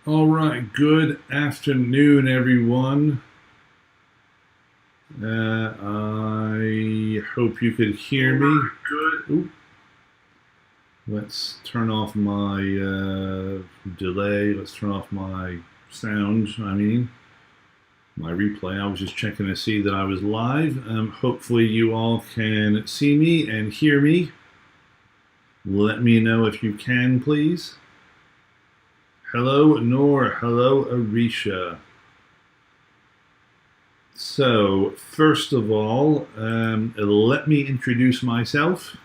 All right, good afternoon, everyone. I hope you could hear me. Oop. Let's turn off my delay. Let's turn off my sound. My replay. I was just checking to see that I was live. Hopefully, you all can see me and hear me. Let me know if you can, please. Hello, Noor. Hello, Arisha. So, first of all, let me introduce myself.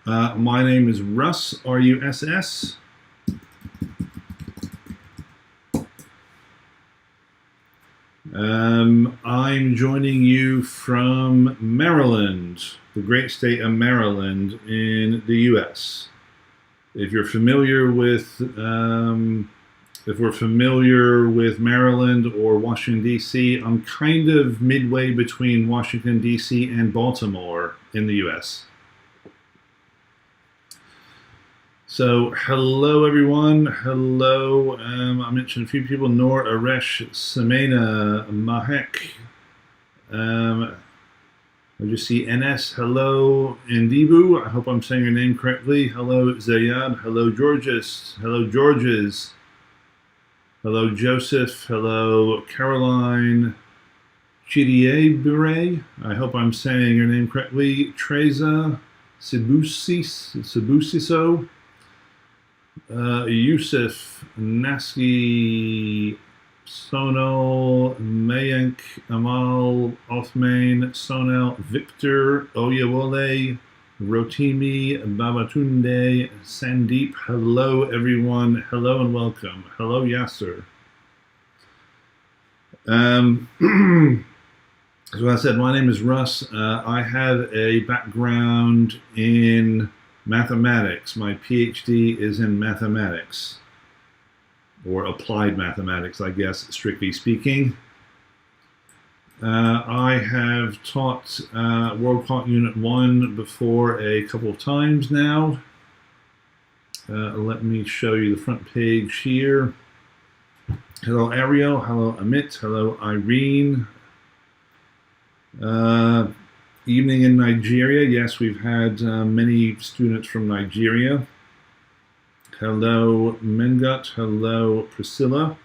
My name is Russ, R-U-S-S. I'm joining you from Maryland, the great state of Maryland in the U.S. If you're familiar with if we're familiar with Maryland or Washington, D.C., I'm kind of midway between Washington, D.C. and Baltimore in the U.S. So, hello, everyone. Hello. I mentioned a few people. Noor, Aresh, Samena, Mahek. I just see NS. Hello, Indibu. I hope I'm saying your name correctly. Hello, Zayad. Hello, Georges. Hello, Georges. Hello, Joseph. Hello, Caroline Chidiebre. I hope I'm saying your name correctly. Treza Sibusiso. Yusuf Naski Sonal Mayank Amal Othman Sonal Victor Oyewole Rotimi Babatunde Sandeep. Hello, everyone. Hello and welcome. Hello, Yasser. So I said, my name is Russ. I have a background in mathematics. My PhD is in mathematics, or applied mathematics, I guess, strictly speaking. I have taught World Quant Unit 1 before a couple of times now. Let me show you the front page here. Hello, Ariel. Hello, Amit. Hello, Irene. Evening in Nigeria. Yes, we've had many students from Nigeria. Hello, Mengut. Hello, Priscilla.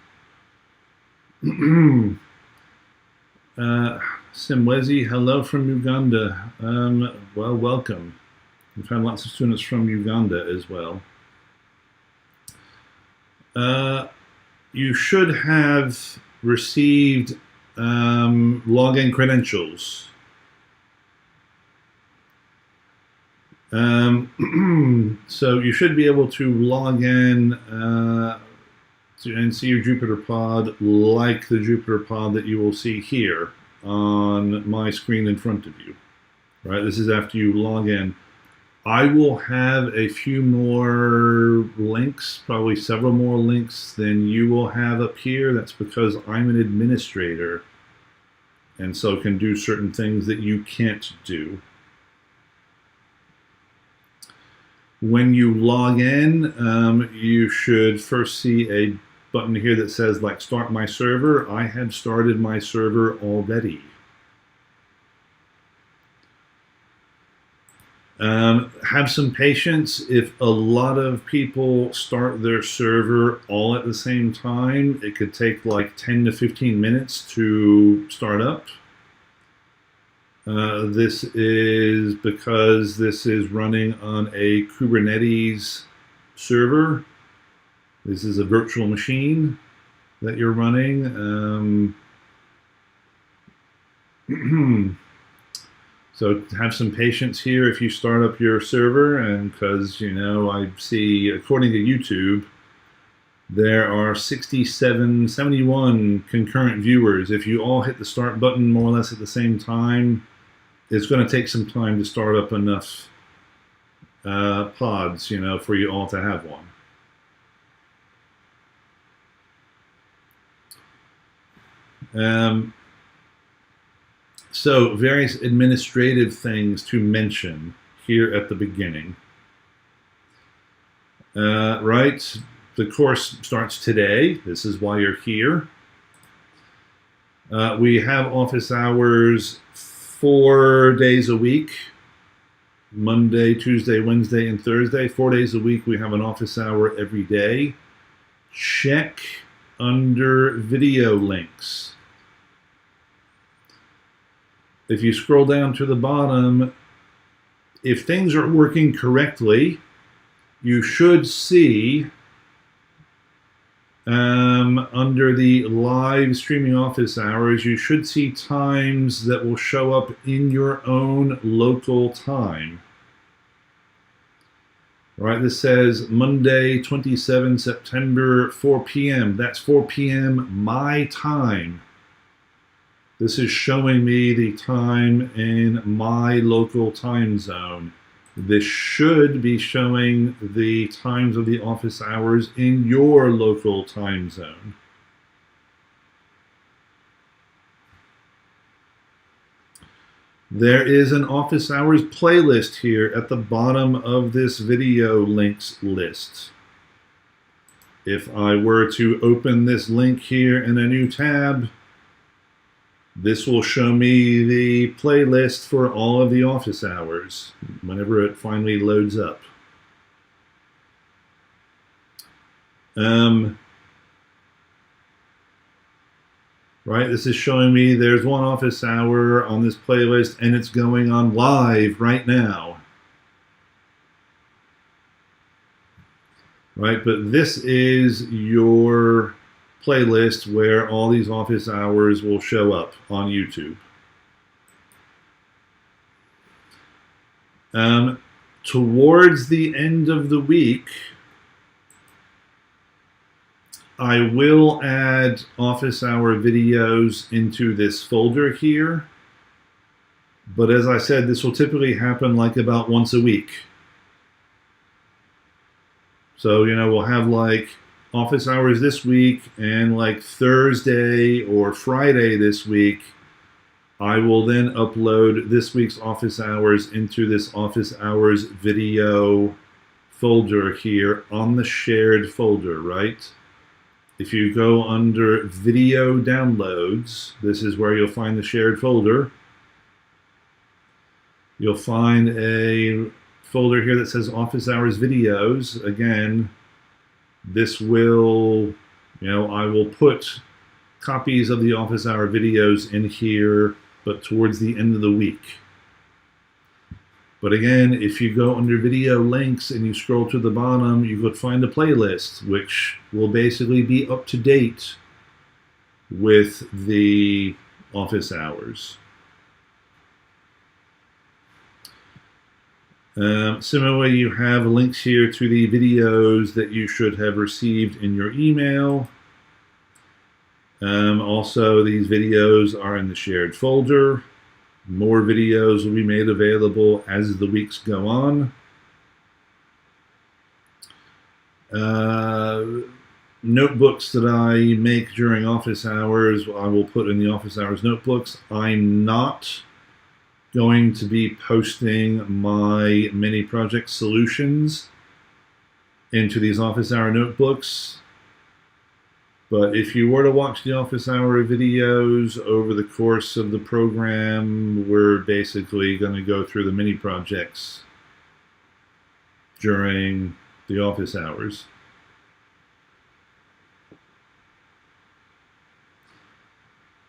Simwezi, hello from Uganda. Well, welcome. We've had lots of students from Uganda as well. You should have received login credentials. So you should be able to log in and see your Jupyter pod like the Jupyter pod that you will see here on my screen in front of you. Right? This is after you log in. I will have a few more links, probably several more links than you will have up here. That's because I'm an administrator and so can do certain things that you can't do. When you log in, you should first see a button here that says like start my server. I have started my server already. Have some patience. If a lot of people start their server all at the same time, it could take like 10 to 15 minutes to start up. This is because this is running on a Kubernetes server. This is a virtual machine that you're running. So have some patience here if you start up your server, and because, you know, I see, according to YouTube, there are 71 concurrent viewers. If you all hit the start button more or less at the same time, it's going to take some time to start up enough pods, you know, for you all to have one. So various administrative things to mention here at the beginning. Right? the course starts today. This is why you're here. We have office hours 4 days a week. Monday, Tuesday, Wednesday, and Thursday. 4 days a week, we have an office hour every day. Check under video links. If you scroll down to the bottom, if things are working correctly, you should see under the live streaming office hours, you should see times that will show up in your own local time. All right, this says Monday, 27 September, 4 p.m. That's 4 p.m. my time. This is showing me the time in my local time zone. This should be showing the times of the office hours in your local time zone. There is an office hours playlist here at the bottom of this video links list. If I were to open this link here in a new tab, this will show me the playlist for all of the office hours whenever it finally loads up. Right, this is showing me there's one office hour on this playlist and it's going on live right now. Right, but this is your playlist where all these office hours will show up on YouTube. Towards the end of the week, I will add office hour videos into this folder here. But as I said, this will typically happen like about once a week. So, we'll have like office hours this week, and like Thursday or Friday this week, I will then upload this week's office hours into this office hours video folder here on the shared folder, right? If you go under video downloads, this is where you'll find the shared folder. You'll find a folder here that says office hours videos. Again, this will, I will put copies of the office hour videos in here, but towards the end of the week. But again, if you go under video links and you scroll to the bottom, you could find a playlist, which will basically be up to date with the office hours. Similarly, you have links here to the videos that you should have received in your email. Also, these videos are in the shared folder. More videos will be made available as the weeks go on. Notebooks that I make during office hours, I will put in the office hours notebooks. I'm not going to be posting my mini project solutions into these office hour notebooks. But if you were to watch the office hour videos over the course of the program, we're basically going to go through the mini projects during the office hours.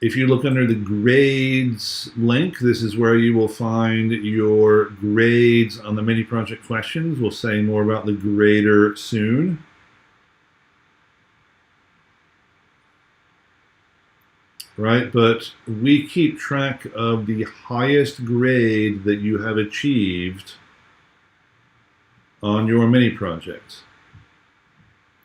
If you look under the grades link, this is where you will find your grades on the mini project questions. We'll say more about the grader soon. Right, but we keep track of the highest grade that you have achieved on your mini project.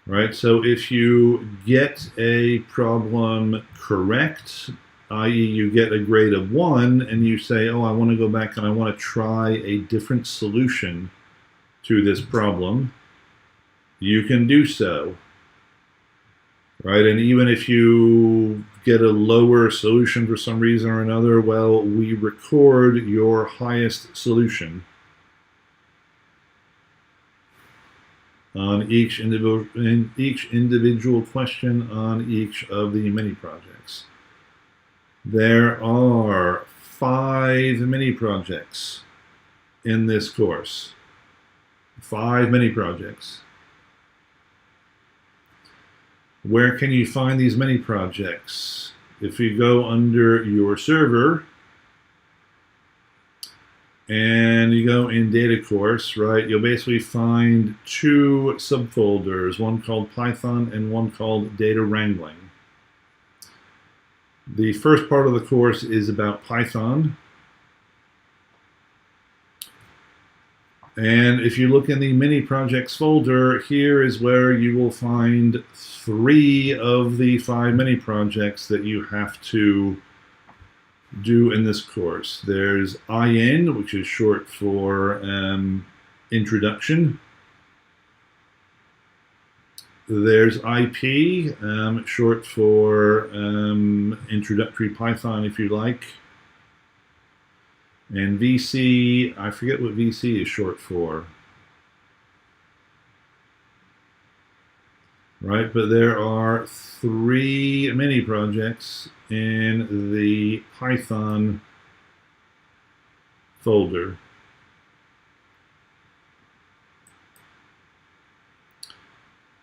Right, so if you get a problem correct, i.e. you get a grade of 1 and you say, oh, I want to go back and I want to try a different solution to this problem, you can do so. Right, and even if you get a lower solution for some reason or another, well, we record your highest solution. on each individual question on each of the mini projects. There are 5 mini projects in this course. 5 mini projects. Where can you find these mini projects? If you go under your server and you go in data course, right, you'll basically find 2 subfolders, one called Python and one called data wrangling. The first part of the course is about Python. And if you look in the mini projects folder, here is where you will find 3 of the 5 mini projects that you have to do in this course. There's IN, which is short for introduction. There's IP, short for introductory Python, if you like. And VC, I forget what VC is short for. Right, but there are 3 mini projects in the Python folder.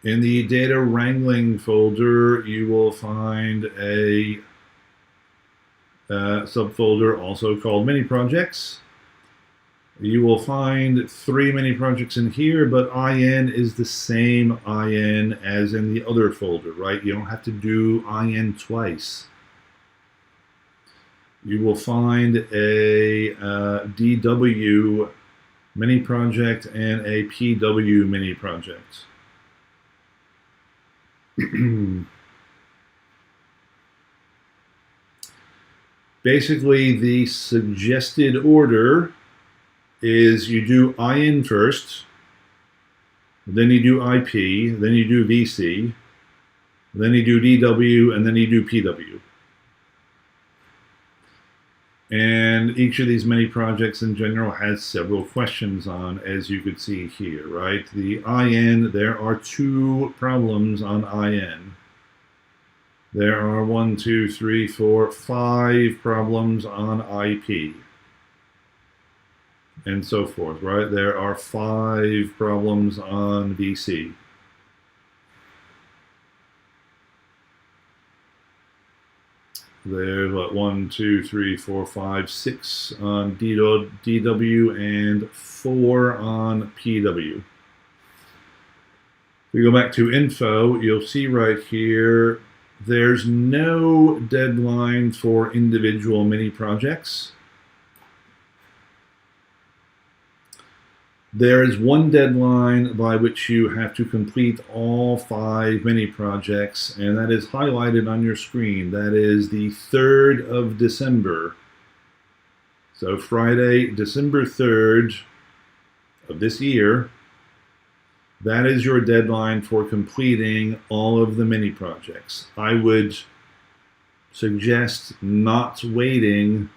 In the data wrangling folder, you will find a subfolder also called mini projects. You will find 3 mini projects in here, but IN is the same IN as in the other folder, right? You don't have to do IN twice. You will find a DW mini project and a PW mini project. Basically, the suggested order is you do IN first, then you do IP, then you do VC, then you do DW, and then you do PW. And each of these mini projects in general has several questions on, as you could see here, right? The IN, there are 2 problems on IN. There are 1, 2, 3, 4, 5 problems on IP. And so forth, right? There are 5 problems on VC. There's what, 1, 2, 3, 4, 5, 6 on DW and 4 on PW. If we go back to info, you'll see right here, there's no deadline for individual mini projects. There is one deadline by which you have to complete all 5 mini projects, and that is highlighted on your screen. That is the 3rd of December. So Friday, December 3rd of this year, that is your deadline for completing all of the mini projects. I would suggest not waiting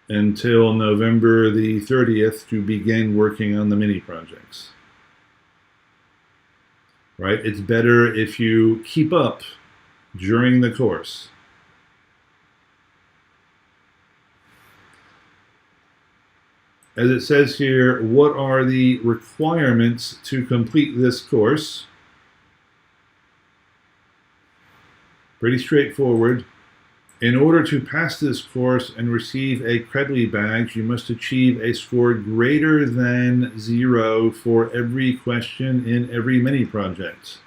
until November the 30th to begin working on the mini projects. Right? It's better if you keep up during the course. As it says here, what are the requirements to complete this course? Pretty straightforward. In order to pass this course and receive a Credly badge, you must achieve a score greater than 0 for every question in every mini project.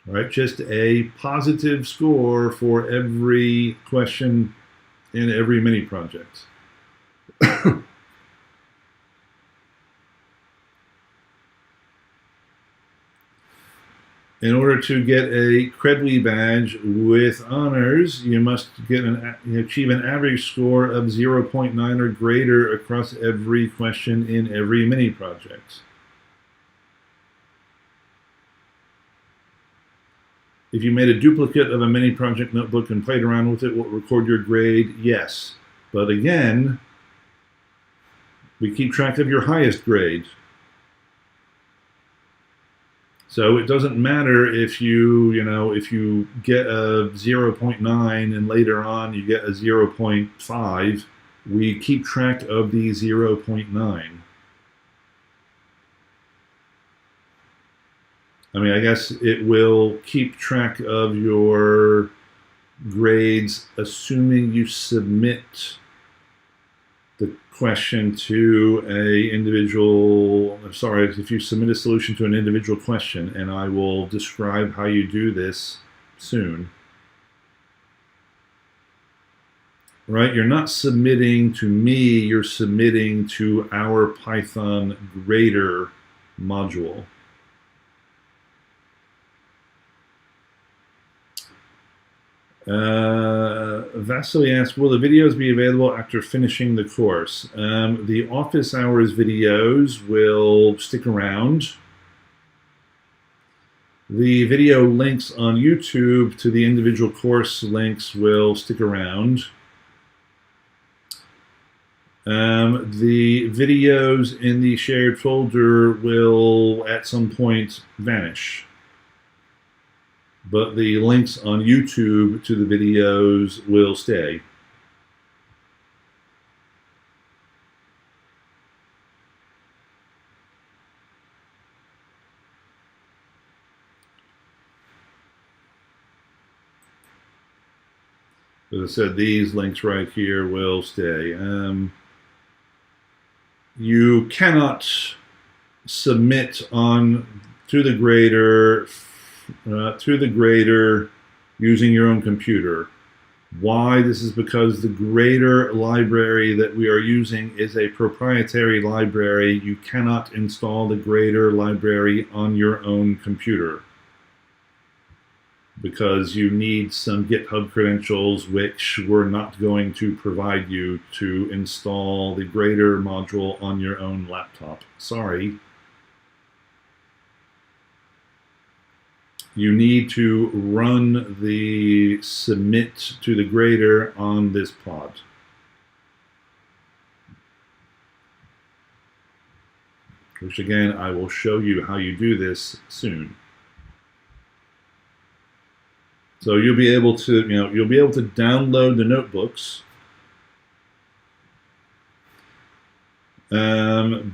All right, just a positive score for every question in every mini project. In order to get a Credly badge with honors, you must achieve an average score of 0.9 or greater across every question in every mini project. If you made a duplicate of a mini project notebook and played around with it, will it record your grade? Yes. But again, We keep track of your highest grade. So it doesn't matter if if you get a 0.9 and later on you get a 0.5, we keep track of the 0.9. I mean, I guess it will keep track of your grades assuming you submit the question to if you submit a solution to an individual question, and I will describe how you do this soon. Right? You're not submitting to me, you're submitting to our Python grader module. Vasily asked, will the videos be available after finishing the course? The office hours videos will stick around. The video links on YouTube to the individual course links will stick around. The videos in the shared folder will at some point vanish. But the links on YouTube to the videos will stay. As I said, these links right here will stay. You cannot submit to the grader using your own computer. Why? This is because the grader library that we are using is a proprietary library. You cannot install the grader library on your own computer because you need some GitHub credentials, which we're not going to provide you to install the grader module on your own laptop. Sorry. You need to run the submit to the grader on this pod. Which again, I will show you how you do this soon. So you'll be able to, download the notebooks.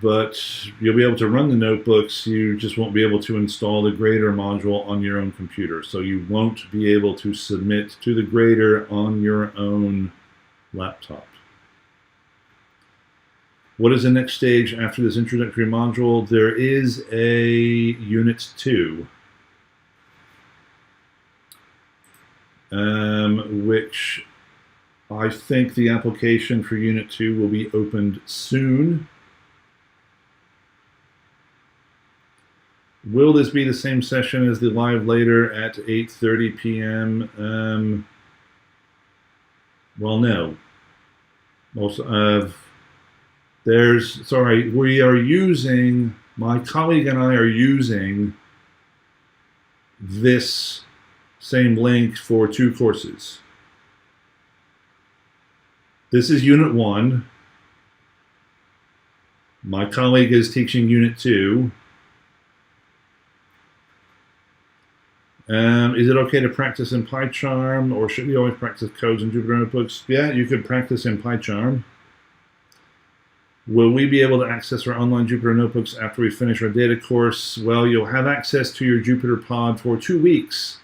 But you'll be able to run the notebooks, you just won't be able to install the grader module on your own computer. So you won't be able to submit to the grader on your own laptop. What is the next stage after this introductory module? There is a Unit 2, which I think the application for Unit 2 will be opened soon. Will this be the same session as the live later at 8:30 p.m.? Well, no. My colleague and I are using this same link for 2 courses. This is Unit 1. My colleague is teaching Unit 2. Is it okay to practice in PyCharm, or should we always practice codes in Jupyter Notebooks? Yeah, you could practice in PyCharm. Will we be able to access our online Jupyter Notebooks after we finish our data course? Well, you'll have access to your Jupyter pod for 2 weeks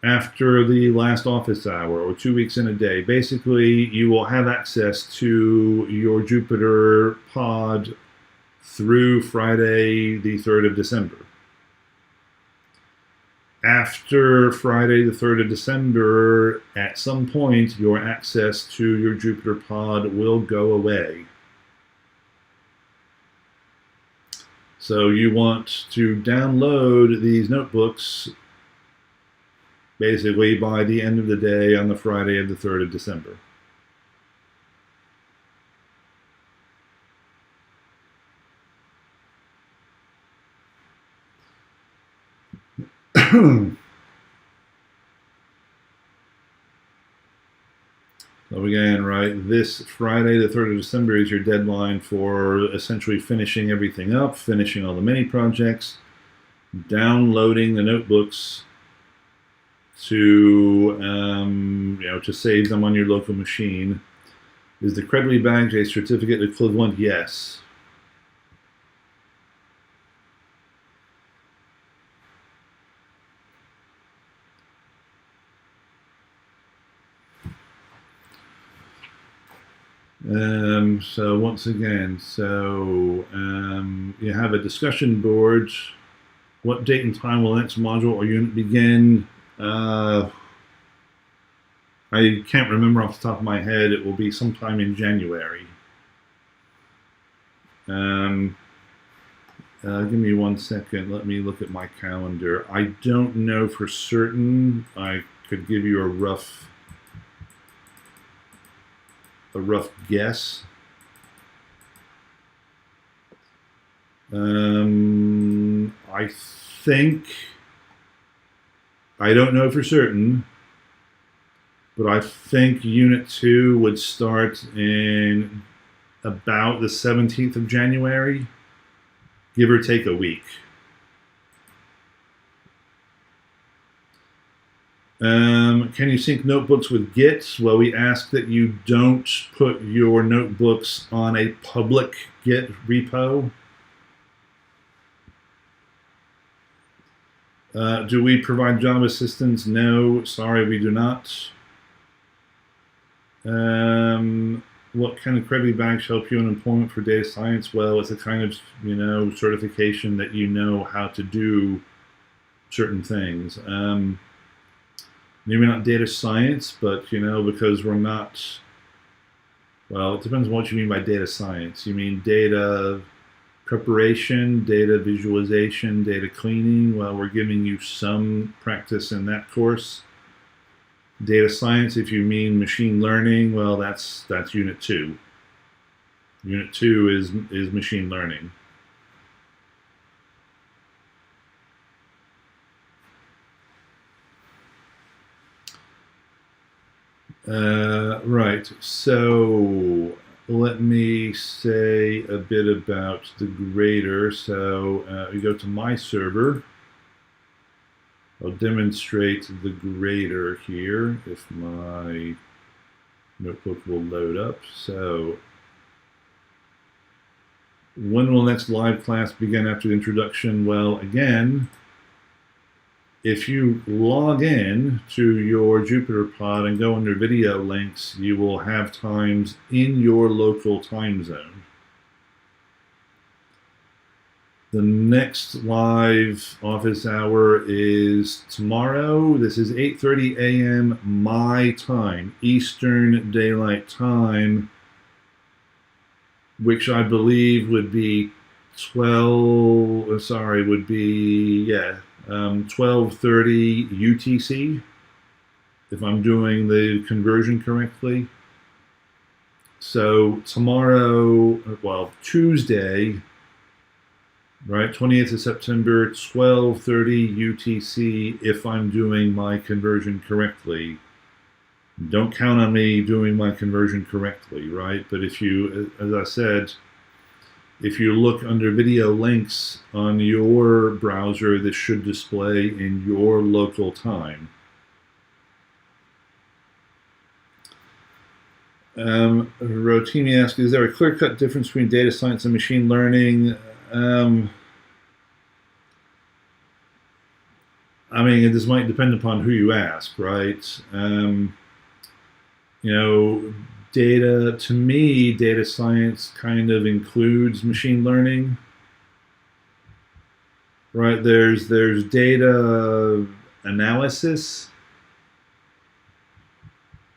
after the last office hour, or 2 weeks in a day. Basically, you will have access to your Jupyter pod through Friday, the 3rd of December. After Friday, the 3rd of December, at some point, your access to your Jupyter pod will go away. So you want to download these notebooks basically by the end of the day on the Friday of the 3rd of December. So again, right, this Friday, the 3rd of December, is your deadline for essentially finishing everything up, finishing all the mini projects, downloading the notebooks to to save them on your local machine. Is the credibly badge a certificate equivalent? Yes. So once again, you have a discussion board. What date and time will the next module or unit begin? I can't remember off the top of my head. It will be sometime in January. Give me 1 second. Let me look at my calendar. I don't know for certain. I could give you a rough guess. I think, I don't know for certain, but I think Unit 2 would start in about the 17th of January, give or take a week. Can you sync notebooks with Git? Well, we ask that you don't put your notebooks on a public Git repo. Do we provide Java assistance? No, sorry, we do not. What kind of credit badge help you in employment for data science? Well, it's a kind of, certification that you know how to do certain things. Maybe not data science, but, because we're not, well, it depends on what you mean by data science. You mean data preparation, data visualization, data cleaning? Well, we're giving you some practice in that course. Data science, if you mean machine learning, well, that's Unit 2. Unit 2 is machine learning. Right, so let me say a bit about the grader. So we go to my server. I'll demonstrate the grader here if my notebook will load up. So when will next live class begin after the introduction? Well, again, if you log in to your Jupyter pod and go under video links, you will have times in your local time zone. The next live office hour is tomorrow. This is 8:30 a.m. my time, Eastern Daylight Time, which I believe would be 12:30 UTC, if I'm doing the conversion correctly. So tomorrow, well, Tuesday, right, 28th of September, 12:30 UTC, if I'm doing my conversion correctly. Don't count on me doing my conversion correctly, right? But if you, as I said, if you look under video links on your browser, this should display in your local time. Rotimi asks, is there a clear-cut difference between data science and machine learning? I mean, this might depend upon who you ask, right? To me, data science kind of includes machine learning, right? There's data analysis.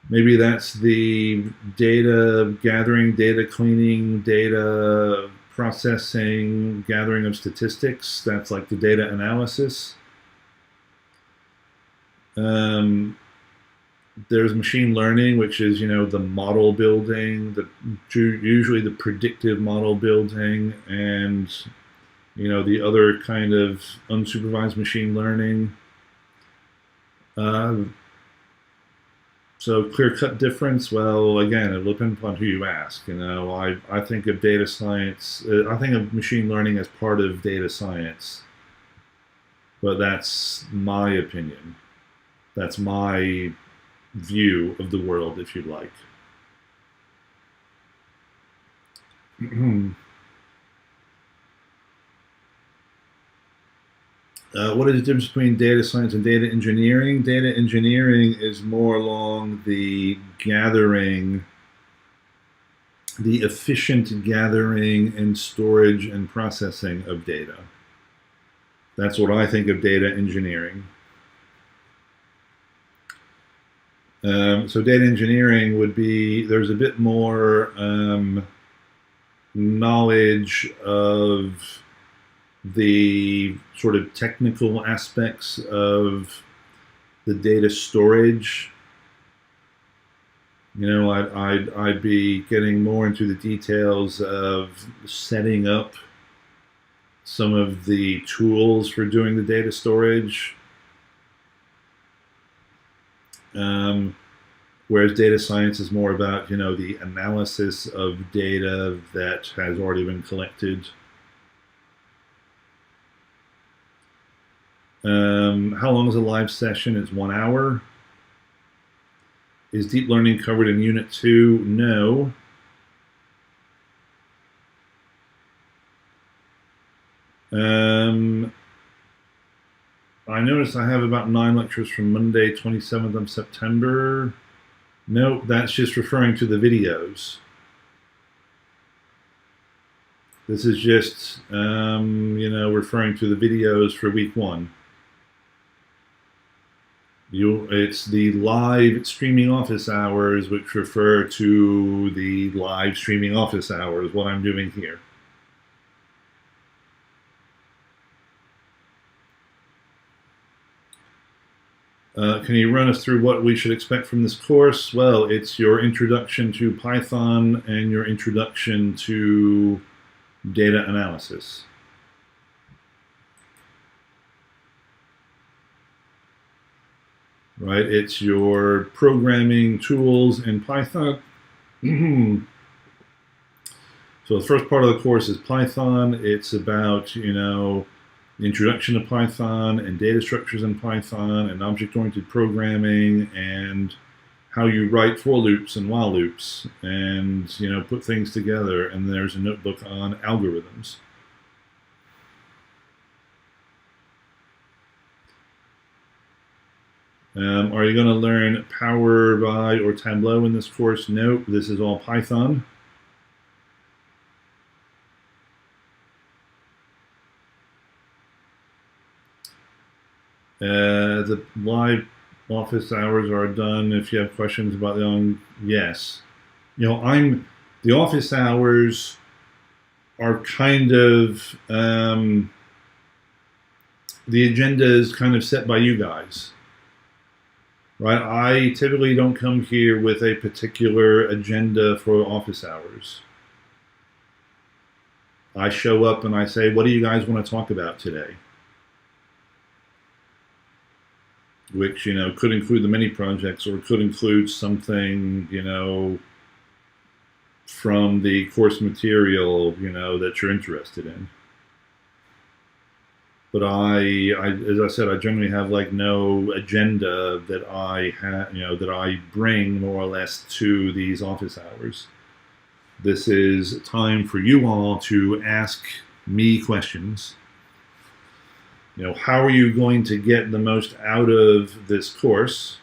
Maybe that's the data gathering, data cleaning, data processing, gathering of statistics. That's like the data analysis. There's machine learning, which is, the model building, usually the predictive model building, and, the other kind of unsupervised machine learning. So clear-cut difference, well, again, it'll depend upon who you ask. I think of data science, I think of machine learning as part of data science, but that's my opinion. That's my view of the world, if you like. What is the difference between data science and data engineering? Data engineering is more along the gathering, the efficient gathering and storage and processing of data. That's what I think of data engineering. So data engineering would be, there's a bit more knowledge of the sort of technical aspects of the data storage. I'd be getting more into the details of setting up some of the tools for doing the data storage. Whereas data science is more about, the analysis of data that has already been collected. How long is a live session? It's 1 hour. Is deep learning covered in Unit 2? No. I noticed I have about 9 lectures from Monday, 27th of September. No, that's just referring to the videos. This is just, referring to the videos for week 1. It's the live streaming office hours, which refer to the live streaming office hours, what I'm doing here. Can you run us through what we should expect from this course? Well, it's your introduction to Python and your introduction to data analysis. Right, it's your programming tools in Python. So the first part of the course is Python. It's about, the introduction to Python and data structures in Python and object-oriented programming and how you write for loops and while loops and, put things together. And there's a notebook on algorithms. Are you going to learn Power BI or Tableau in this course? No, this is all Python. The live office hours are done. If you have questions about them, yes. The office hours are kind of, the agenda is kind of set by you guys. Right, I typically don't come here with a particular agenda for office hours. I show up and I say, what do you guys want to talk about today? Which, could include the mini projects or could include something, from the course material, that you're interested in. But as I said, I generally have no agenda that I that I bring more or less to these office hours. This is time for you all to ask me questions. How are you going to get the most out of this course?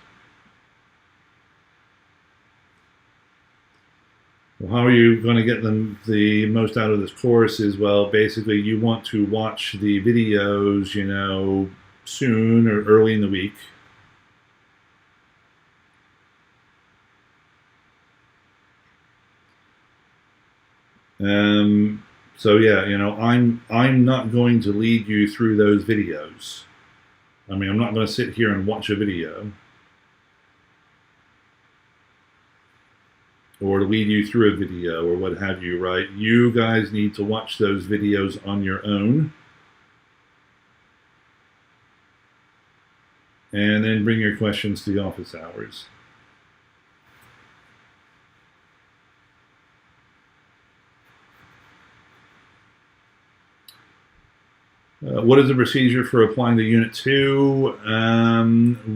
Well, how are you going to get the most out of this course is, well, basically you want to watch the videos, soon or early in the week. So yeah, I'm not going to lead you through those videos. I'm not going to sit here and watch a video. Or lead you through a video or what have you, right? You guys need to watch those videos on your own. And then bring your questions to the office hours. What is the procedure for applying to Unit 2?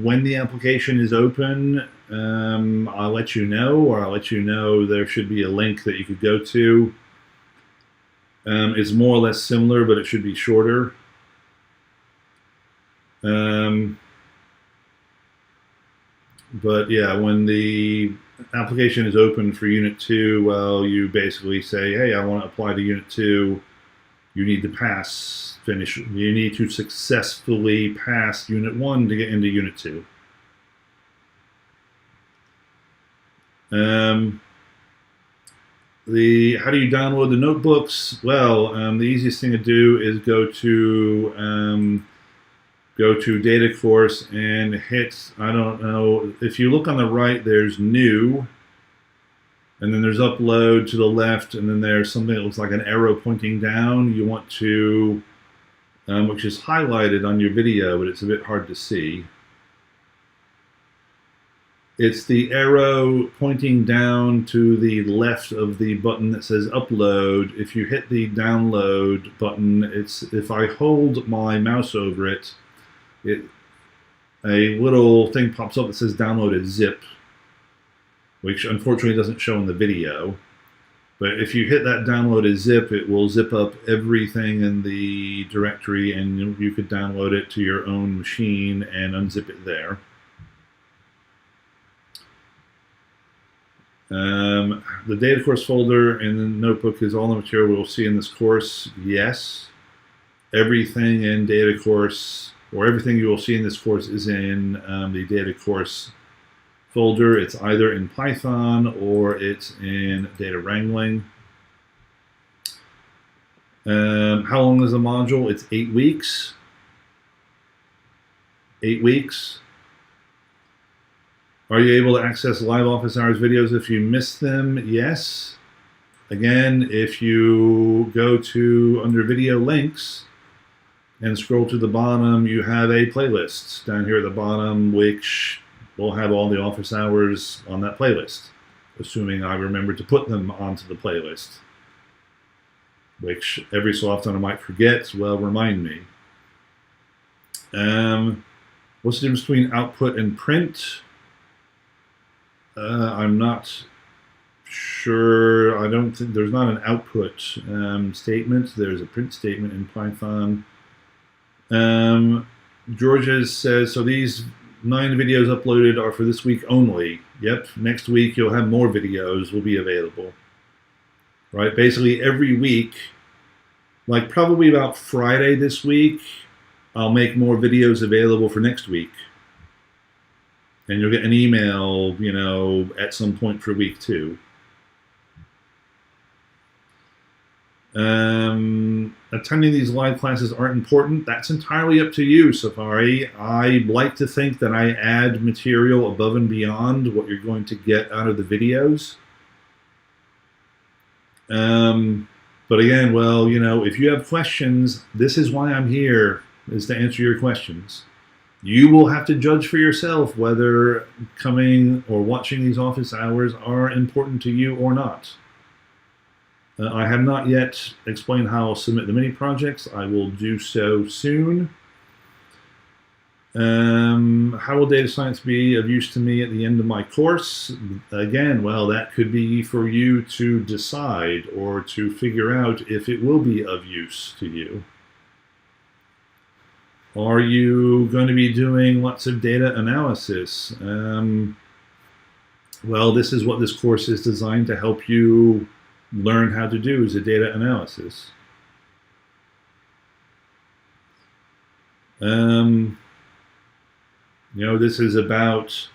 When the application is open, I'll let you know, or I'll let you know there should be a link that you could go to. It's more or less similar, but it should be shorter. But yeah, when the application is open for Unit 2, well, you basically say, hey, I want to apply to Unit 2. You need to you need to successfully pass Unit 1 to get into Unit 2. How do you download the notebooks? Well, the easiest thing to do is go to Data Course and hit, I don't know, if you look on the right, there's New, and then there's Upload to the left, and then there's something that looks like an arrow pointing down. You want to, which is highlighted on your video, but it's a bit hard to see. It's the arrow pointing down to the left of the button that says Upload. If you hit the Download button, if I hold my mouse over it, a little thing pops up that says Download as zip, which unfortunately doesn't show in the video. But if you hit that Download as zip, it will zip up everything in the directory, and you could download it to your own machine and unzip it there. The data course folder in the notebook is all the material we'll see in this course. Yes. Everything in data course, or everything you will see in this course, is in the data course folder. It's either in Python or it's in data wrangling. How long is the module? It's 8 weeks. 8 weeks. Are you able to access live office hours videos if you miss them? Yes. Again, if you go to under video links and scroll to the bottom, you have a playlist down here at the bottom, which will have all the office hours on that playlist, assuming I remember to put them onto the playlist, which every so often I might forget. Well, remind me. What's the difference between output and print? I'm not sure. I don't think there's not an output statement. There's a print statement in Python. Georgia says, so these 9 videos uploaded are for this week only. Yep, next week you'll have more videos will be available. Right, basically every week, like probably about Friday this week, I'll make more videos available for next week. And you'll get an email, you know, at some point for week 2. Attending these live classes aren't important. That's entirely up to you, Safari. I like to think that I add material above and beyond what you're going to get out of the videos. But again, well, you know, if you have questions, this is why I'm here, is to answer your questions. You will have to judge for yourself whether coming or watching these office hours are important to you or not. I have not yet explained how I'll submit the mini projects. I will do so soon. How will data science be of use to me at the end of my course? Again, well, that could be for you to decide or to figure out if it will be of use to you. Are you going to be doing lots of data analysis? Well, this is what this course is designed to help you learn how to do, is a data analysis. You know, this is about,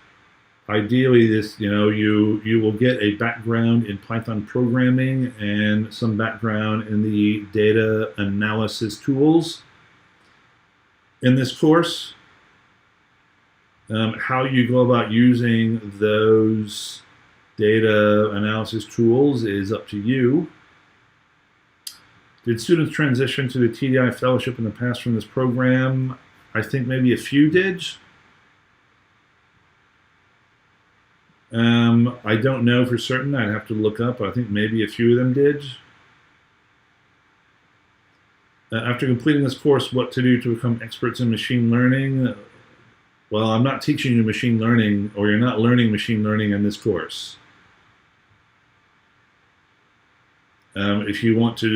ideally, this, you know, you will get a background in Python programming and some background in the data analysis tools in this course. How you go about using those data analysis tools is up to you. Did students transition to the TDI fellowship in the past from this program? I think maybe a few did. I don't know for certain. I'd have to look up. I think maybe a few of them did. After completing this course, what to do to become experts in machine learning? Well, I'm not teaching you machine learning, or you're not learning machine learning in this course. If you want to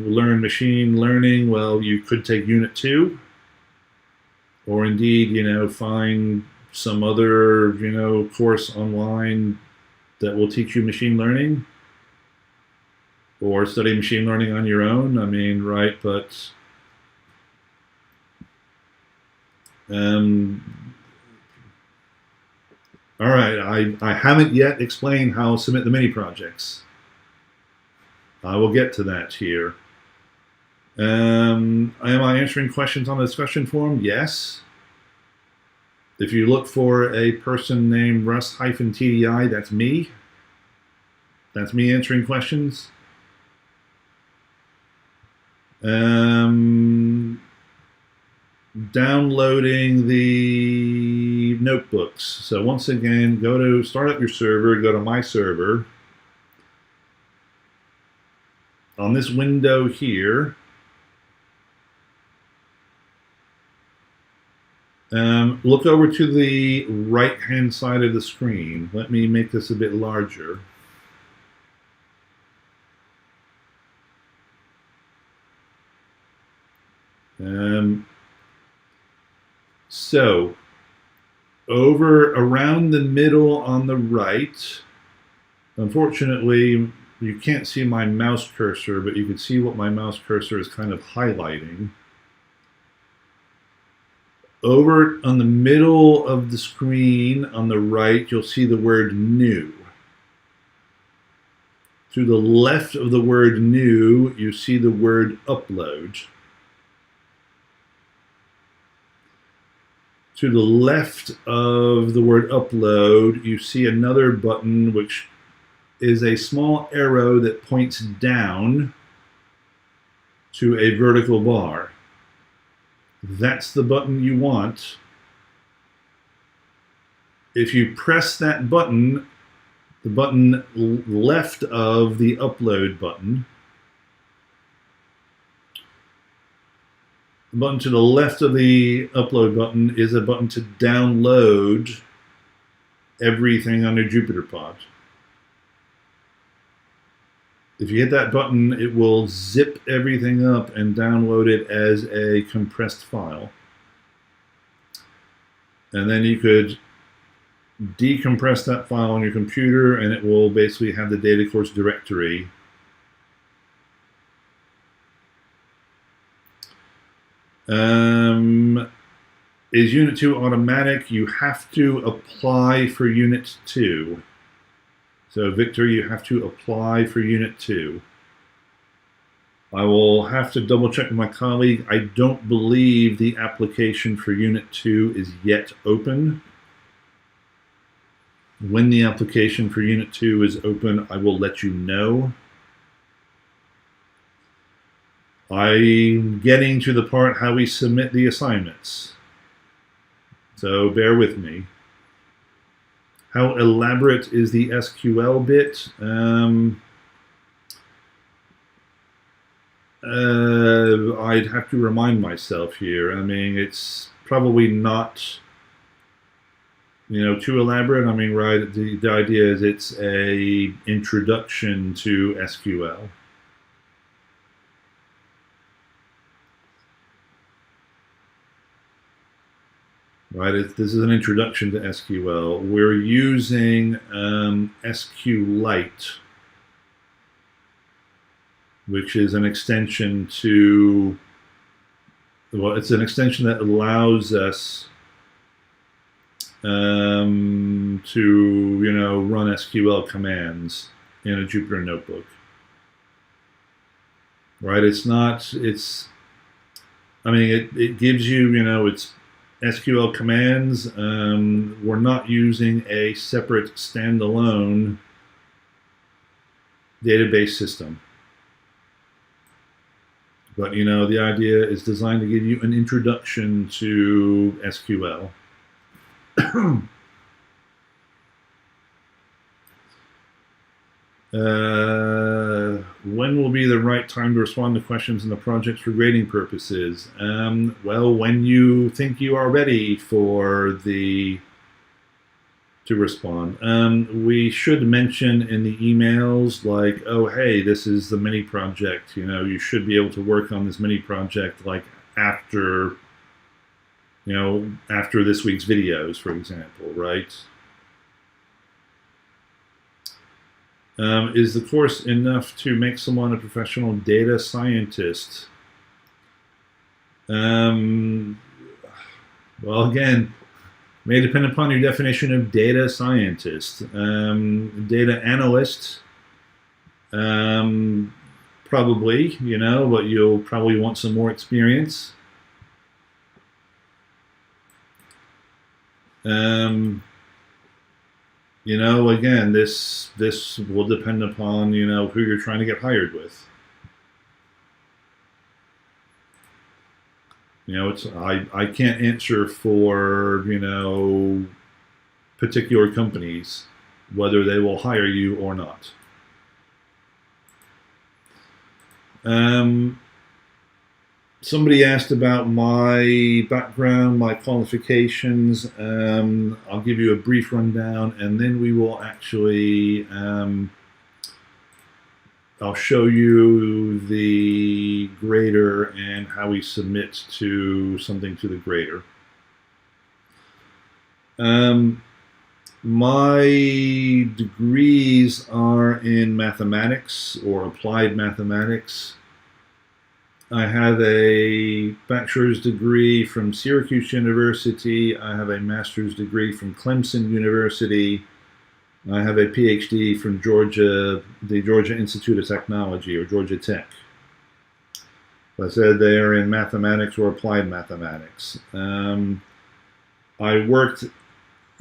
learn machine learning, well, you could take Unit 2, or indeed, find some other, course online that will teach you machine learning, or study machine learning on your own. I mean, right, but all right, I haven't yet explained how to submit the mini projects. I will get to that here. Am I answering questions on the discussion forum? Yes. If you look for a person named Russ-TDI, that's me. That's me answering questions. Downloading the notebooks. So once again, start up your server, go to my server. On this window here, look over to the right-hand side of the screen. Let me make this a bit larger. So, around the middle on the right, unfortunately, you can't see my mouse cursor, but you can see what my mouse cursor is kind of highlighting. Over on the middle of the screen on the right, you'll see the word new. To the left of the word new, you see the word upload. To the left of the word upload, you see another button which is a small arrow that points down to a vertical bar. That's the button you want. If you press that button, the button left of the upload button, the button to the left of the upload button is a button to download everything on your JupyterPod. If you hit that button, it will zip everything up and download it as a compressed file. And then you could decompress that file on your computer, and it will basically have the data course directory. Is Unit 2 automatic? You have to apply for Unit 2. So, Victor, you have to apply for Unit 2. I will have to double check with my colleague. I don't believe the application for Unit 2 is yet open. When the application for Unit 2 is open, I will let you know. I'm getting to the part how we submit the assignments. So bear with me. How elaborate is the SQL bit? I'd have to remind myself here. I mean, it's probably not, too elaborate. I mean, right, the idea is it's a introduction to SQL. Right, this is an introduction to SQL. We're using SQLite, which is an extension to, well, it's an extension that allows us to, run SQL commands in a Jupyter notebook. Right, it gives you, it's SQL commands. We're not using a separate standalone database system. But, the idea is designed to give you an introduction to SQL. when will be the right time to respond to questions in the projects for grading purposes? Well, when you think you are ready to respond. We should mention in the emails, like, oh, hey, this is the mini project. You should be able to work on this mini project like after this week's videos, for example, right? Is the course enough to make someone a professional data scientist? Well, again, may depend upon your definition of data scientist. Data analyst, probably, but you'll probably want some more experience. Again, this will depend upon, who you're trying to get hired with. I can't answer for, particular companies, whether they will hire you or not. Somebody asked about my background, my qualifications. I'll give you a brief rundown, and then we will actually, I'll show you the grader and how we submit to something to the grader. My degrees are in mathematics or applied mathematics. I have a bachelor's degree from Syracuse University. I have a master's degree from Clemson University. I have a PhD from the Georgia Institute of Technology, or Georgia Tech. I said they are in mathematics or applied mathematics. I worked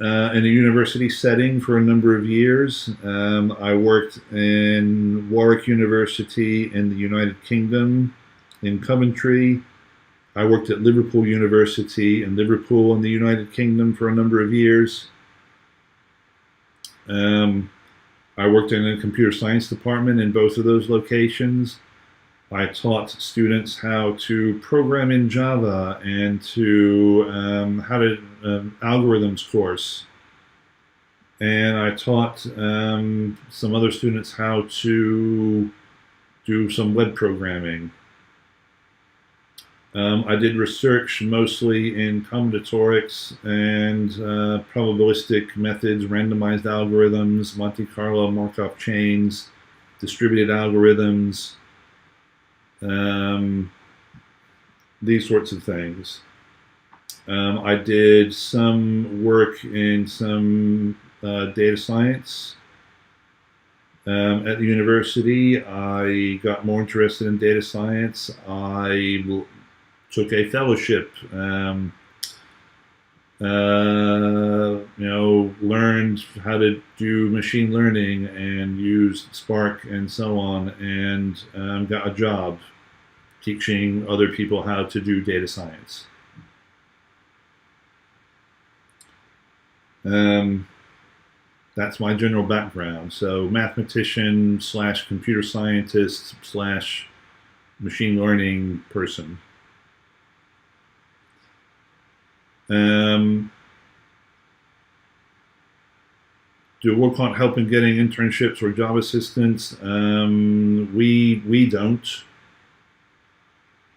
in a university setting for a number of years. I worked in Warwick University in the United Kingdom, in Coventry. I worked at Liverpool University in Liverpool in the United Kingdom for a number of years. I worked in a computer science department in both of those locations. I taught students how to program in Java and how to algorithms course. And I taught some other students how to do some web programming. I did research mostly in combinatorics and probabilistic methods, randomized algorithms, Monte Carlo Markov chains, distributed algorithms, these sorts of things. I did some work in some data science. At the university, I got more interested in data science. I took a fellowship, learned how to do machine learning and use Spark and so on, and got a job teaching other people how to do data science. That's my general background. So mathematician / computer scientist / machine learning person. Do work on helping getting internships or job assistance? We don't.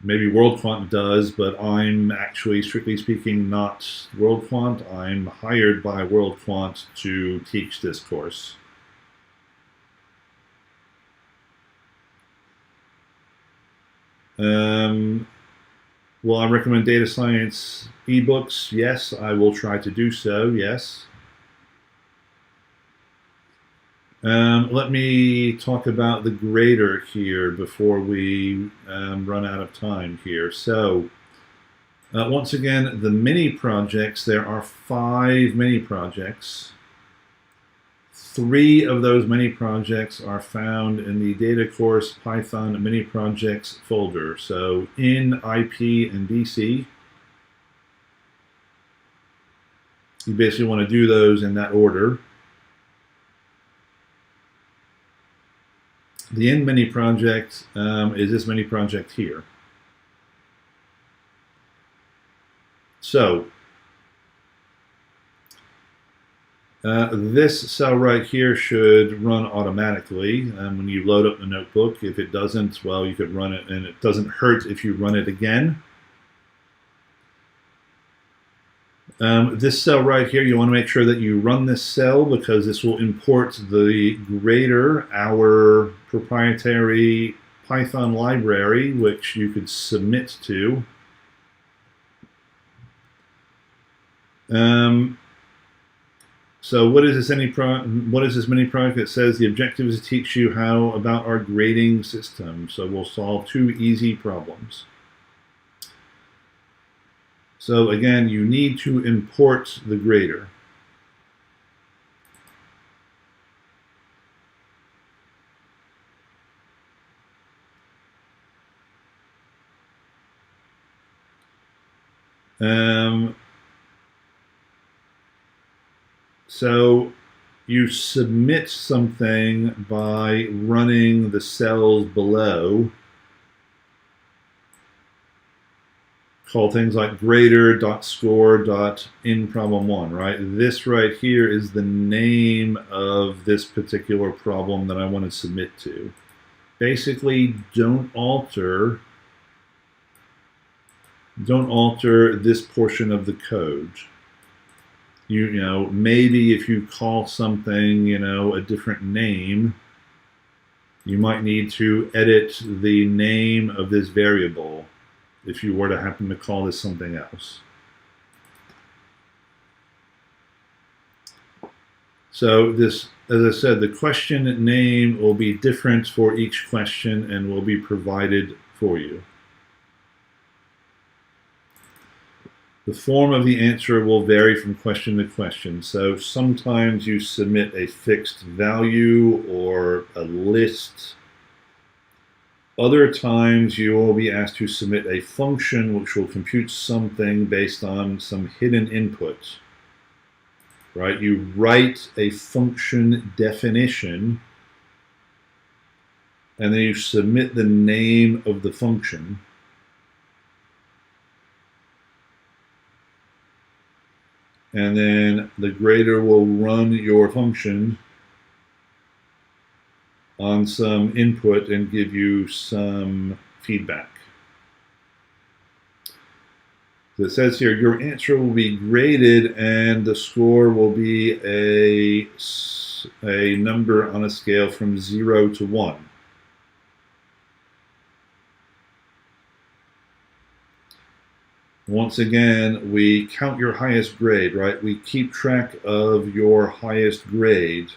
Maybe WorldQuant does, but I'm actually, strictly speaking, not WorldQuant. I'm hired by WorldQuant to teach this course. Will I recommend data science ebooks? Yes, I will try to do so, yes. Let me talk about the grader here before we run out of time here. So, once again, the mini projects, there are 5 mini projects. 3 of those mini projects are found in the data course Python mini projects folder. So in IP and DC, you basically want to do those in that order. The end mini project is this mini project here. So this cell right here should run automatically when you load up the notebook. If it doesn't, well, you could run it, and it doesn't hurt if you run it again. This cell right here, you want to make sure that you run this cell because this will import the grader, our proprietary Python library, which you could submit to. So what is this mini project? It says the objective is to teach you how about our grading system. So we'll solve 2 easy problems. So again, you need to import the grader. So you submit something by running the cells below, called things like grader.score.inProblem1, right? This right here is the name of this particular problem that I want to submit to. Basically, don't alter this portion of the code. You know, maybe if you call something, a different name, you might need to edit the name of this variable if you were to happen to call this something else. So this, as I said, the question name will be different for each question and will be provided for you. The form of the answer will vary from question to question. So sometimes you submit a fixed value or a list. Other times you will be asked to submit a function which will compute something based on some hidden input. Right? You write a function definition and then you submit the name of the function. And then the grader will run your function on some input and give you some feedback. So it says here, your answer will be graded and the score will be a number on a scale from 0 to 1. Once again, we count your highest grade, right? We keep track of your highest grade.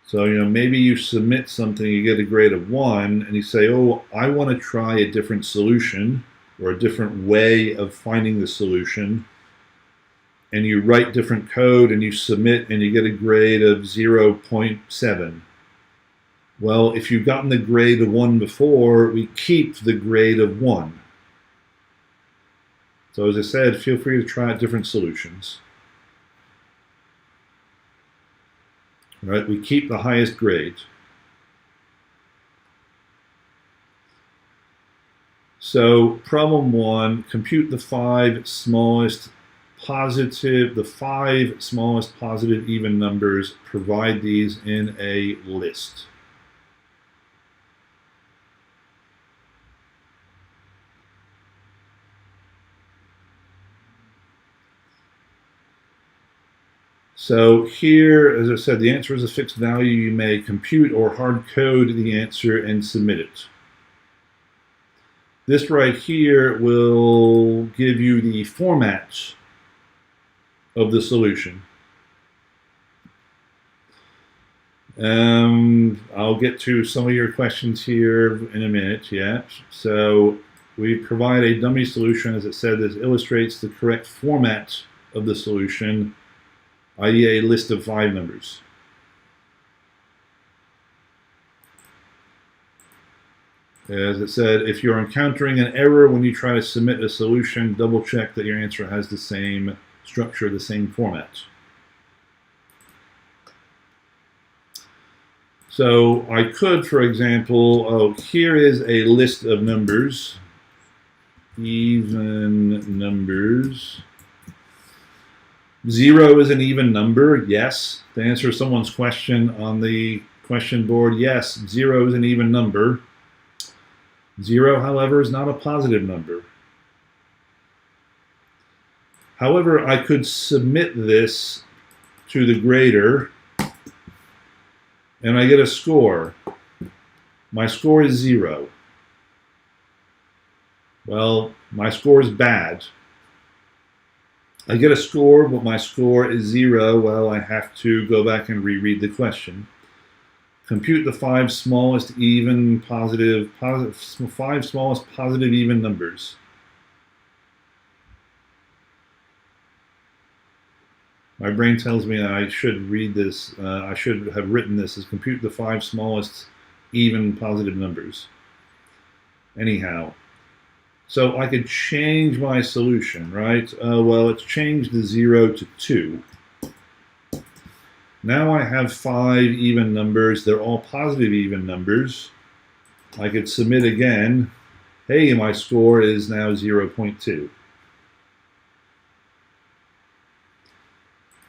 So, maybe you submit something, you get a grade of 1, and you say, oh, I want to try a different solution or a different way of finding the solution. And you write different code and you submit and you get a grade of 0.7. Well, if you've gotten the grade of 1 before, we keep the grade of 1. So as I said, feel free to try out different solutions. All right, we keep the highest grade. So problem 1, compute the 5 smallest positive even numbers, provide these in a list. So here, as I said, the answer is a fixed value. You may compute or hard code the answer and submit it. This right here will give you the format of the solution. I'll get to some of your questions here in a minute, yeah. So we provide a dummy solution, as it said, that illustrates the correct format of the solution, i.e. a list of 5 numbers. As it said, if you're encountering an error when you try to submit a solution, double check that your answer has the same structure, the same format. So I could, for example, oh, here is a list of numbers, even numbers. 0 is an even number, yes. To answer someone's question on the question board, yes, 0 is an even number. 0, however, is not a positive number. However, I could submit this to the grader, and I get a score. My score is 0. Well, my score is bad. I get a score, but my score is 0. Well, I have to go back and reread the question. Compute the 5 smallest even positive 5 smallest positive even numbers. My brain tells me I should read this. I should have written this as compute the 5 smallest even positive numbers. Anyhow, so I could change my solution, right? Well, it's changed the 0 to 2. Now I have 5 even numbers. They're all positive even numbers. I could submit again. Hey, my score is now 0.2.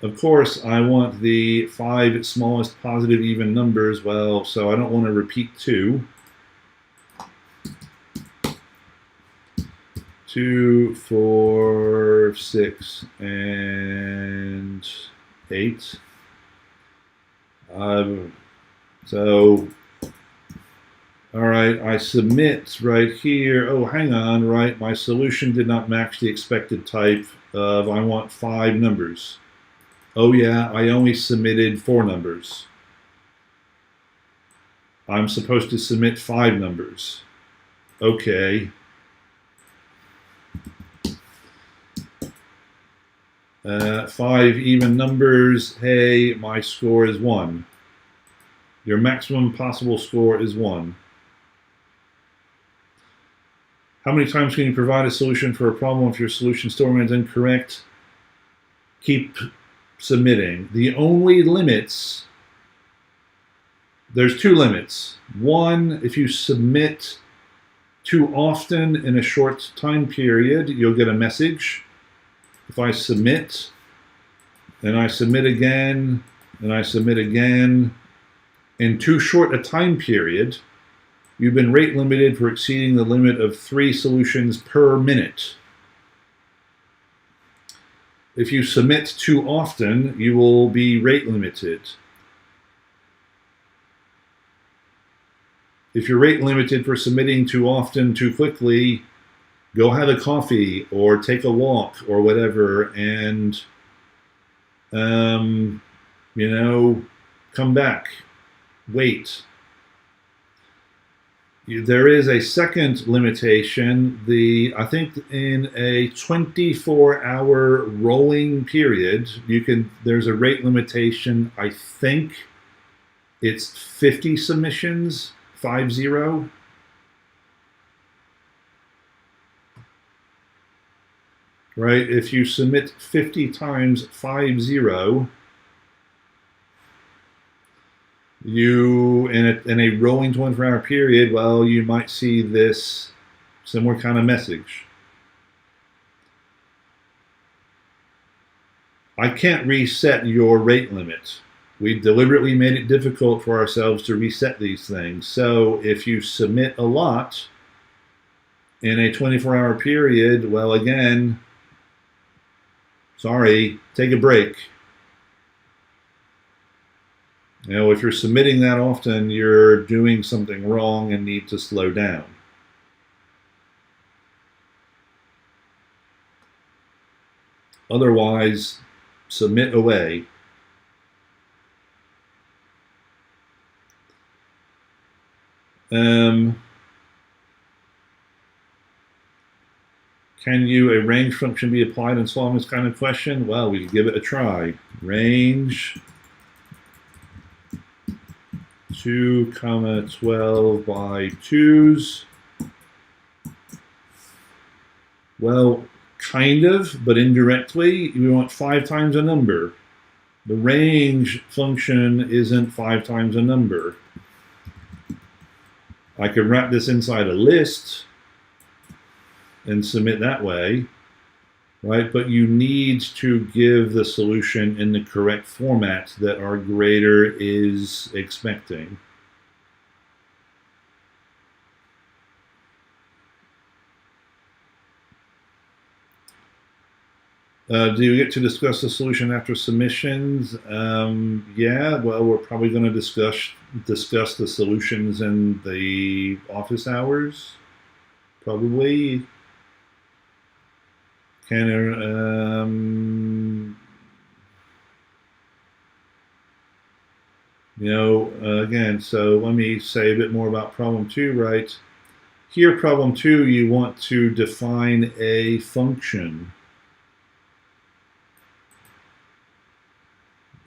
Of course, I want the 5 smallest positive even numbers. Well, so I don't want to repeat 2. 2, 4, 6, and 8. So, all right, I submit right here. Oh, hang on, right? My solution did not match the expected type of I want 5 numbers. Oh yeah, I only submitted 4 numbers. I'm supposed to submit 5 numbers. Okay. 5 even numbers. Hey, my score is 1. Your maximum possible score is 1. How many times can you provide a solution for a problem if your solution still remains incorrect? Keep submitting. The only limits, there's 2 limits. One, if you submit too often in a short time period, you'll get a message. If I submit, and I submit again, and I submit again, in too short a time period, you've been rate limited for exceeding the limit of 3 solutions per minute. If you submit too often, you will be rate limited. If you're rate limited for submitting too often, too quickly, go have a coffee or take a walk or whatever, and come back, wait. There is a second limitation. I think in a 24-hour rolling period, there's a rate limitation. I think it's 50 submissions, 50. Right? If you submit 50 times 50, you in a rolling 24-hour period, well, you might see this similar kind of message. I can't reset your rate limit. We deliberately made it difficult for ourselves to reset these things. So if you submit a lot in a 24-hour period, well, again, sorry, take a break. If you're submitting that often, you're doing something wrong and need to slow down. Otherwise, submit away. Can a range function be applied in solving this kind of question? Well, we can give it a try. Range 2, 12 by 2s. Well, kind of, but indirectly, we want 5 times a number. The range function isn't 5 times a number. I could wrap this inside a list and submit that way, right? But you need to give the solution in the correct format that our grader is expecting. Do you get to discuss the solution after submissions? Yeah, well, we're probably going to discuss the solutions in the office hours, probably. Again, so let me say a bit more about problem 2, right? Here, problem 2, you want to define a function.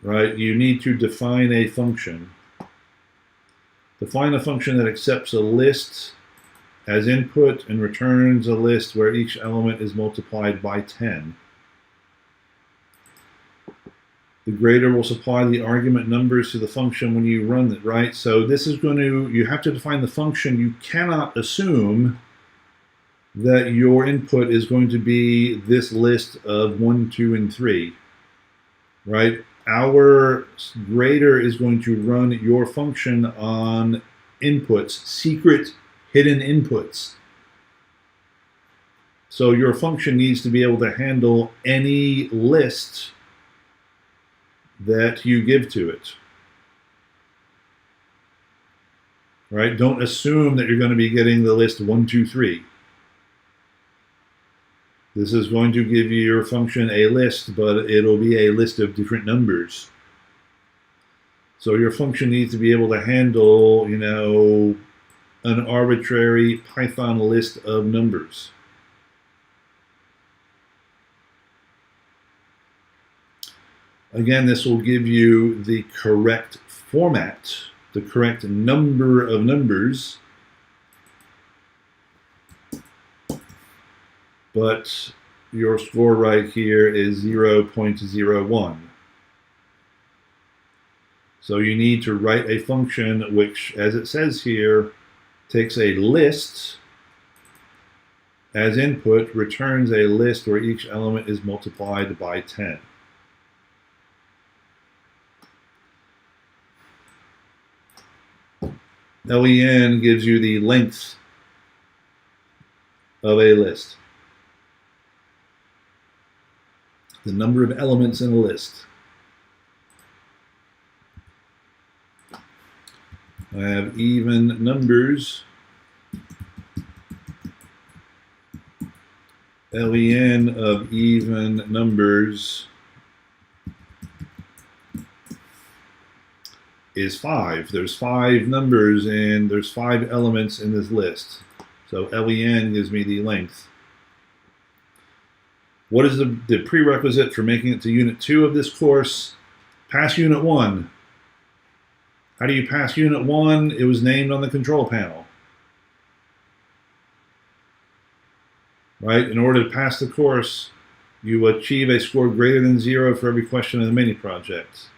Right? You need to define a function. Define a function that accepts a list as input and returns a list where each element is multiplied by 10. The grader will supply the argument numbers to the function when you run it, right? So this is you have to define the function. You cannot assume that your input is going to be this list of 1, 2, and 3, right? Our grader is going to run your function on inputs, secret hidden inputs. So your function needs to be able to handle any list that you give to it. Right? Don't assume that you're going to be getting the list 1, 2, 3. This is going to give your function a list, but it'll be a list of different numbers. So your function needs to be able to handle, an arbitrary Python list of numbers. Again, this will give you the correct format, the correct number of numbers, but your score right here is 0.01. So you need to write a function which, as it says here, takes a list as input, returns a list where each element is multiplied by 10. LEN gives you the length of a list, the number of elements in a list. I have even numbers. LEN of even numbers is 5. There's 5 numbers and there's 5 elements in this list. So LEN gives me the length. What is the prerequisite for making it to Unit 2 of this course? Pass Unit 1. How do you pass Unit 1? It was named on the control panel. Right? In order to pass the course, you achieve a score greater than 0 for every question in the mini project.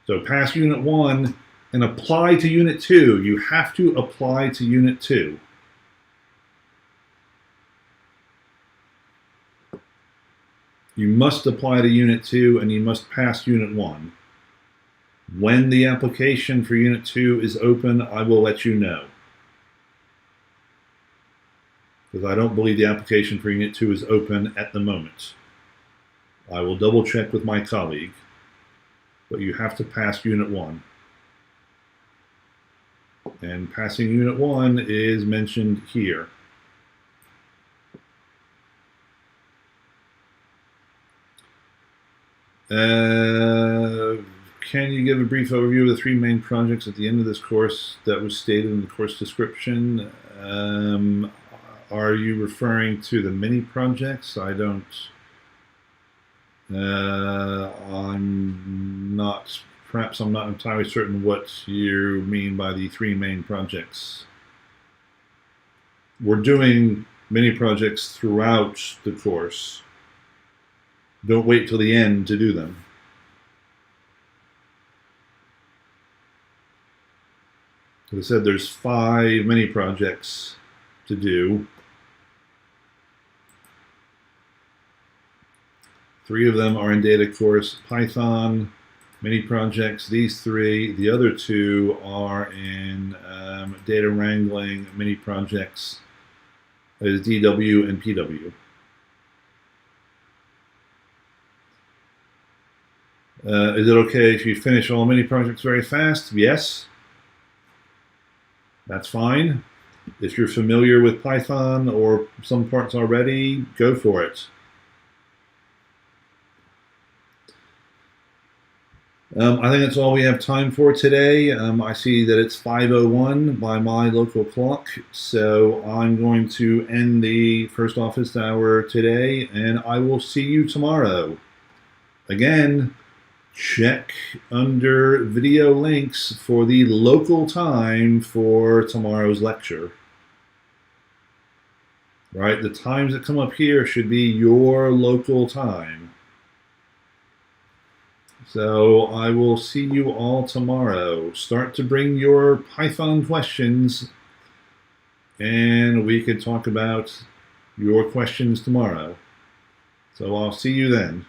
So pass Unit 1 and apply to Unit 2. You have to apply to Unit 2. You must apply to Unit 2 and you must pass Unit 1. When the application for Unit 2 is open, I will let you know. Because I don't believe the application for Unit 2 is open at the moment. I will double check with my colleague. But you have to pass Unit 1. And passing Unit 1 is mentioned here. Can you give a brief overview of the 3 main projects at the end of this course that was stated in the course description? Are you referring to the mini projects? Perhaps I'm not entirely certain what you mean by the 3 main projects. We're doing mini projects throughout the course. Don't wait till the end to do them. As I said, there's 5 mini projects to do. 3 of them are in data course Python mini projects. These 3, the other 2 are in data wrangling mini projects. That is DW and PW. Is it okay if you finish all mini projects very fast? Yes. That's fine. If you're familiar with Python or some parts already, go for it. I think that's all we have time for today. I see that it's 5:01 by my local clock, so I'm going to end the first office hour today, and I will see you tomorrow. Again, check under video links for the local time for tomorrow's lecture. Right? The times that come up here should be your local time. So I will see you all tomorrow. Start to bring your Python questions, and we can talk about your questions tomorrow. So I'll see you then.